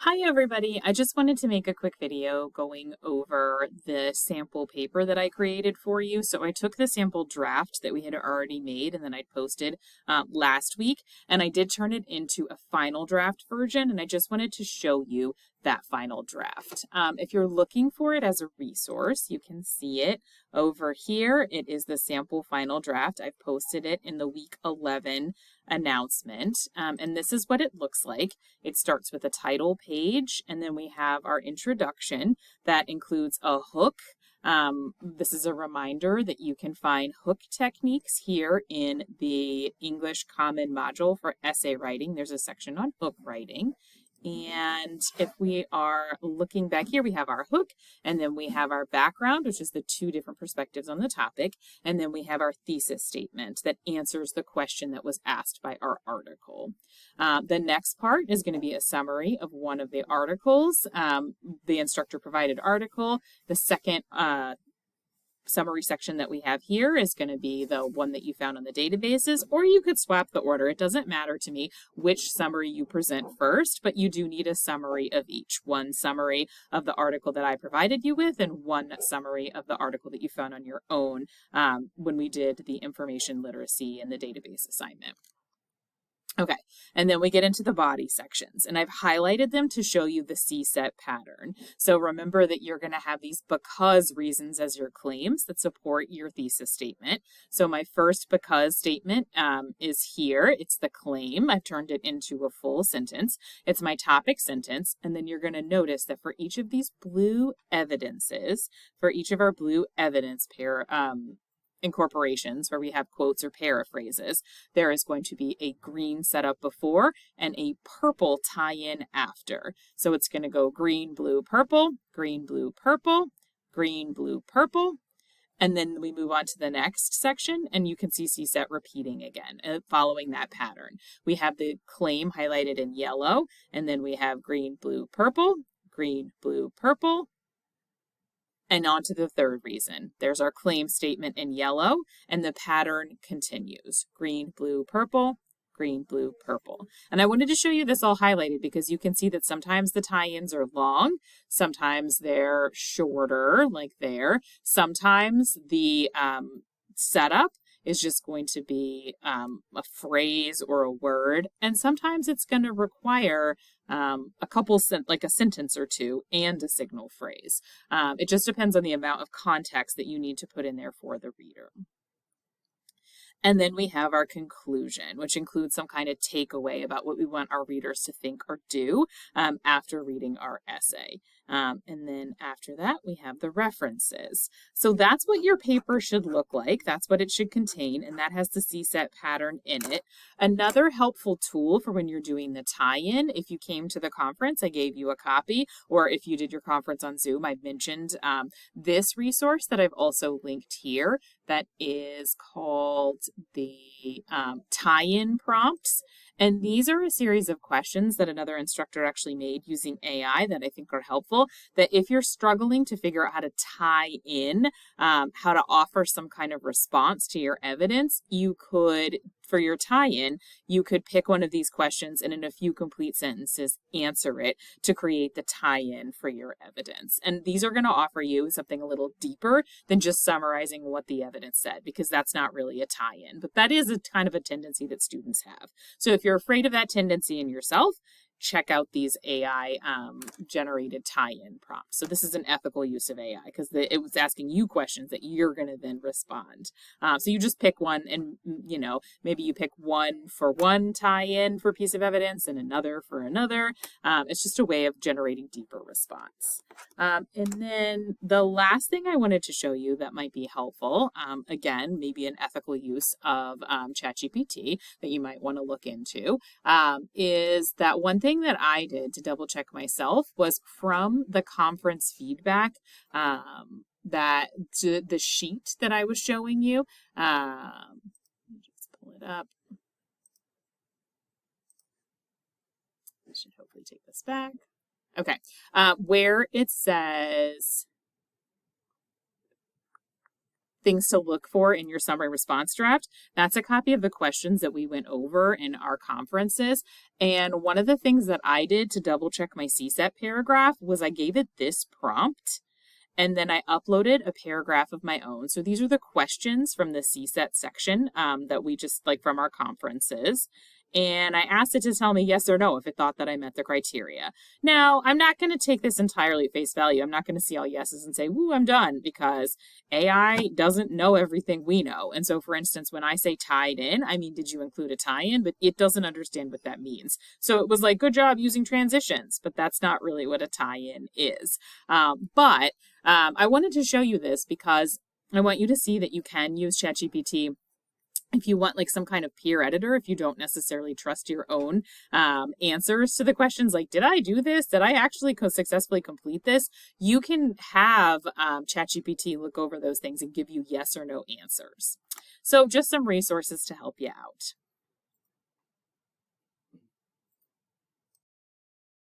Hi everybody, I just wanted to make a quick video going over the sample paper that I created for you. So I took the sample draft that we had already made and then I posted last week, and I did turn it into a final draft version, and I just wanted to show you that final draft. If you're looking for it as a resource, you can see it over here. It is the sample final draft. I've posted it in the week 11 announcement, and this is what it looks like. It starts with a title page, and then we have our introduction that includes a hook. This is a reminder that you can find hook techniques here in the English Common Module for essay writing. There's a section on hook writing. And if we are looking back here, we have our hook, and then we have our background, which is the two different perspectives on the topic. And then we have our thesis statement that answers the question that was asked by our article. The next part is going to be a summary of one of the articles, the instructor provided article. The second summary section that we have here is going to be the one that you found on the databases, or you could swap the order. It doesn't matter to me which summary you present first, but you do need a summary of each. One summary of the article that I provided you with, and one summary of the article that you found on your own when we did the information literacy and the database assignment. Okay, and then we get into the body sections, and I've highlighted them to show you the CSET pattern. So remember that you're going to have these because reasons as your claims that support your thesis statement. So my first because statement is here. It's the claim. I've turned it into a full sentence. It's my topic sentence, and then you're going to notice that for each of these blue evidences, for each of our blue evidence incorporations where we have quotes or paraphrases, there is going to be a green setup before and a purple tie-in after. So it's going to go green, blue, purple, green, blue, purple, green, blue, purple. And then we move on to the next section, and you can see CSET repeating again, following that pattern. We have the claim highlighted in yellow, and then we have green, blue, purple, green, blue, purple. And on to the third reason. There's our claim statement in yellow, and the pattern continues. Green, blue, purple, green, blue, purple. And I wanted to show you this all highlighted because you can see that sometimes the tie-ins are long, sometimes they're shorter, like there. Sometimes the setup is just going to be a phrase or a word, and sometimes it's going to require a couple, like a sentence or two and a signal phrase. It just depends on the amount of context that you need to put in there for the reader. And then we have our conclusion, which includes some kind of takeaway about what we want our readers to think or do after reading our essay. And then after that, we have the references. So that's what your paper should look like. That's what it should contain, and that has the CSET pattern in it. Another helpful tool for when you're doing the tie-in, if you came to the conference, I gave you a copy, or if you did your conference on Zoom, I mentioned this resource that I've also linked here that is called the tie-in prompts. And these are a series of questions that another instructor actually made using AI that I think are helpful, that if you're struggling to figure out how to tie in, how to offer some kind of response to your evidence, you could, for your tie-in, you could pick one of these questions and in a few complete sentences answer it to create the tie-in for your evidence. And these are going to offer you something a little deeper than just summarizing what the evidence said, because that's not really a tie-in, but that is a kind of a tendency that students have. So if you're afraid of that tendency in yourself, check out these AI generated tie-in prompts. So this is an ethical use of AI because it was asking you questions that you're going to then respond. So you just pick one, and maybe you pick one for one tie-in for a piece of evidence and another for another. It's just a way of generating deeper response. And then the last thing I wanted to show you that might be helpful, again, maybe an ethical use of ChatGPT that you might want to look into, is that one thing that I did to double check myself was from the conference feedback, that the sheet that I was showing you. Let me just pull it up. I should hopefully take this back. Okay, where it says things to look for in your summary response draft, that's a copy of the questions that we went over in our conferences. And one of the things that I did to double check my CSAT paragraph was I gave it this prompt. And then I uploaded a paragraph of my own. So these are the questions from the CSAT section that we just like from our conferences. And I asked it to tell me yes or no if it thought that I met the criteria. Now, I'm not going to take this entirely at face value. I'm not going to see all yeses and say, woo, I'm done, because AI doesn't know everything we know. And so, for instance, when I say tied in, I mean, did you include a tie-in? But it doesn't understand what that means. So it was like, good job using transitions, but that's not really what a tie-in is. But I wanted to show you this because I want you to see that you can use ChatGPT if you want like some kind of peer editor, if you don't necessarily trust your own answers to the questions, like, did I do this? Did I actually successfully complete this? You can have ChatGPT look over those things and give you yes or no answers. So just some resources to help you out.